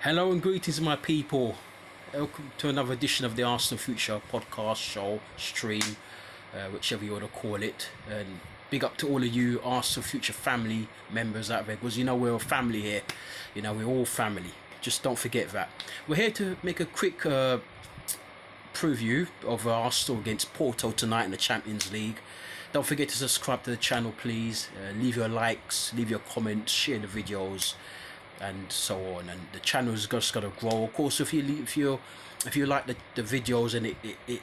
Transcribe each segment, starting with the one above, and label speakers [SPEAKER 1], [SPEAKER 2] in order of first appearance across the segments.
[SPEAKER 1] Hello and greetings, my people. Welcome to another edition of the Arsenal Future podcast show, stream, whichever you want to call it. And big up to all of you Arsenal Future family members out there, because we're a family here. We're all family. Just don't forget that. We're here to make a quick preview of Arsenal against Porto tonight in the Champions League. Don't forget to subscribe to the channel, please. Leave your likes, leave your comments, share the videos, and so on. And the channel is just gonna grow. Of course, if you like the videos, and it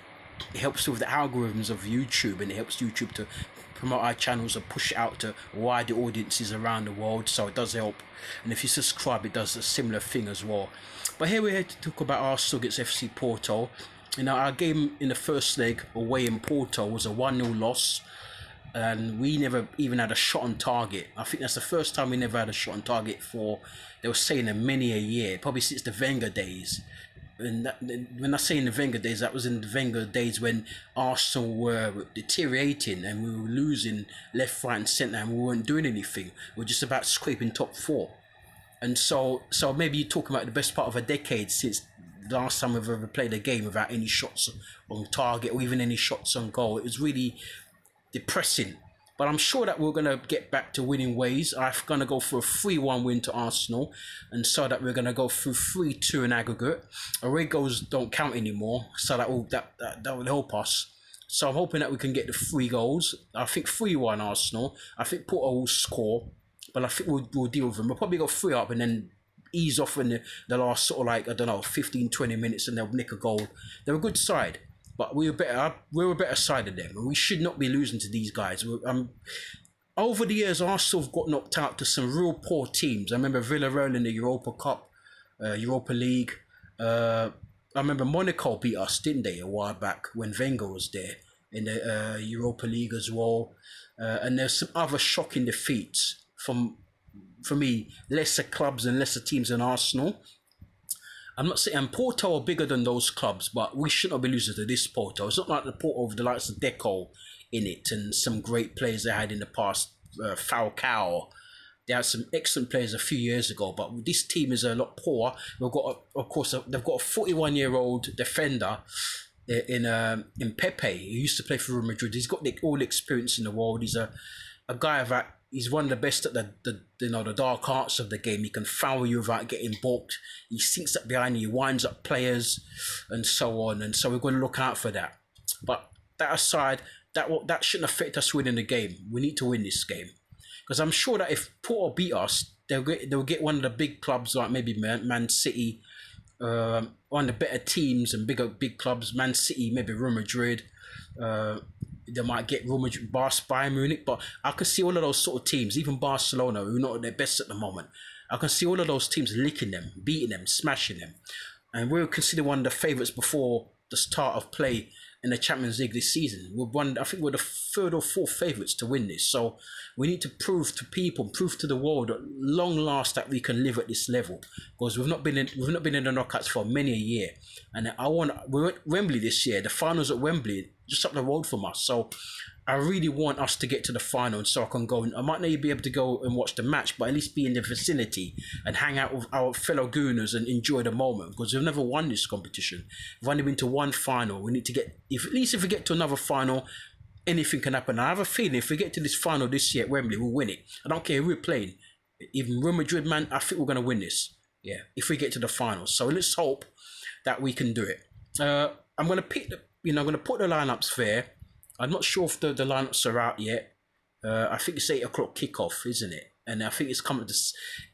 [SPEAKER 1] helps with the algorithms of YouTube, and it helps YouTube to promote our channels and push it out to wider audiences around the world, so it does help. And if you subscribe, it does a similar thing as well. But here we're here to talk about Arsenal against FC Porto. Our game in the first leg away in Porto was a 1-0 loss, and we never even had a shot on target. I think that's the first time we never had a shot on target for, they were saying, in many a year, probably since the Wenger days. And when I say in the Wenger days, that was in the Wenger days when Arsenal were deteriorating and we were losing left, right and centre, and we weren't doing anything. We were just about scraping top four. And so maybe you're talking about the best part of a decade since the last time we've ever played a game without any shots on target or even any shots on goal. It was really depressing, but I'm sure that we're going to get back to winning ways. I'm going to go for a 3-1 win to Arsenal, and so that we're going to go through 3-2 in aggregate. Away goals don't count anymore, so that will help us. So I'm hoping that we can get the 3 goals. I think 3-1 Arsenal. I think Porto will score, but I think we'll deal with them. We'll probably go 3 up and then ease off in the last sort of 15-20 minutes, and they'll nick a goal. They're a good side, but we're a better side of them, and we should not be losing to these guys. Over the years, Arsenal have got knocked out to some real poor teams. I remember Villarreal in the Europa Cup, Europa League. I remember Monaco beat us, didn't they, a while back when Wenger was there in the Europa League as well. And there's some other shocking defeats from, for me, lesser clubs and lesser teams than Arsenal. I'm not saying Porto are bigger than those clubs, but we should not be losing to this Porto. It's not like the Porto of the likes of Deco in it and some great players they had in the past. Falcao, they had some excellent players a few years ago, but this team is a lot poorer. We've got, of course, they've got a 41-year-old defender in Pepe. He used to play for Real Madrid. He's got all the experience in the world. He's a guy that. He's one of the best at the dark arts of the game. He can foul you without getting balked. He sinks up behind you, he winds up players, and so on. And so we're going to look out for that. But that aside, that shouldn't affect us winning the game. We need to win this game, because I'm sure that if Porto beat us, they'll get one of the big clubs like maybe Man City, one of the better teams and big clubs. Man City, maybe Real Madrid. They might get Real Madrid, Bayern Munich, but I can see all of those sort of teams, even Barcelona, who are not at their best at the moment. I can see all of those teams licking them, beating them, smashing them. And we're considered one of the favourites before the start of play in the Champions League this season. I think we're the 3rd or 4th favourites to win this. So we need to prove to people, prove to the world at long last that we can live at this level, because we've not been in the knockouts for many a year. And we're at Wembley this year. The finals at Wembley, just up the road from us. So I really want us to get to the final, so I can go. I might not be able to go and watch the match, but at least be in the vicinity and hang out with our fellow Gooners and enjoy the moment, because we've never won this competition. We've only been to one final. We need to get, at least if we get to another final, anything can happen. I have a feeling if we get to this final this year at Wembley, we'll win it. I don't care who we're playing. Even Real Madrid, man, I think we're going to win this. Yeah, if we get to the final. So let's hope that we can do it. I'm going to pick I'm going to put the lineups there. I'm not sure if the lineups are out yet. I think it's 8 o'clock kickoff, isn't it? And I think it's coming to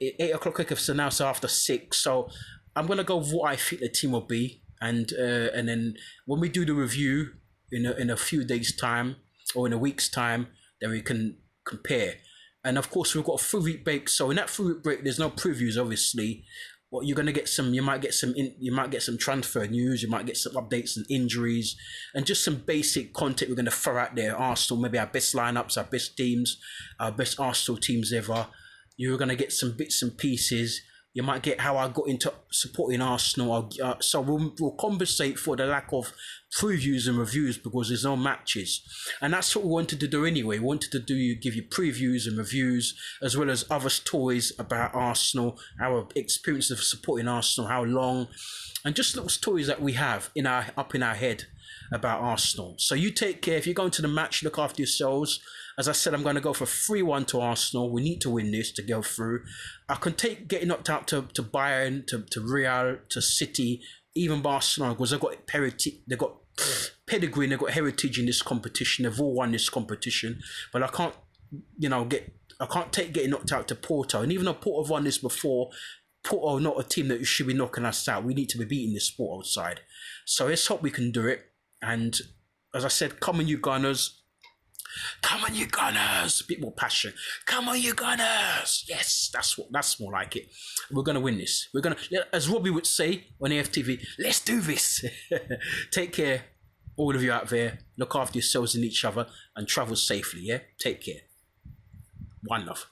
[SPEAKER 1] 8 o'clock kickoff, so now it's after 6. So I'm going to go with what I think the team will be. And then when we do the review in a few days' time or in a week's time, then we can compare. And of course, we've got a 3-week break. So in that 3-week break, there's no previews, obviously. Well, you're gonna get some. You might get some transfer news. You might get some updates and injuries, and just some basic content we're gonna throw out there. Arsenal, maybe our best lineups, our best teams, our best Arsenal teams ever. You're gonna get some bits and pieces. You might get how I got into supporting Arsenal. So we'll compensate for the lack of previews and reviews because there's no matches. And that's what we wanted to do anyway. We wanted to give you previews and reviews, as well as other stories about Arsenal, our experience of supporting Arsenal, how long, and just little stories that we have up in our head about Arsenal. So you take care. If you're going to the match, look after yourselves. As I said, I'm going to go for 3-1 to Arsenal. We need to win this to go through. I can take getting knocked out to Bayern, to Real, to City, even Barcelona, because they've got pedigree and they've got heritage in this competition. They've all won this competition. But I can't, I can't take getting knocked out to Porto. And even though Porto have won this before, Porto are not a team that should be knocking us out. We need to be beating this Porto side. So let's hope we can do it. And as I said, come on, you Gunners. Come on, you Gunners. A bit more passion. Come on, you Gunners. Yes, that's more like it. We're going to win this. We're going to, as Robbie would say on AFTV, let's do this. Take care, all of you out there. Look after yourselves and each other and travel safely, yeah? Take care. One love.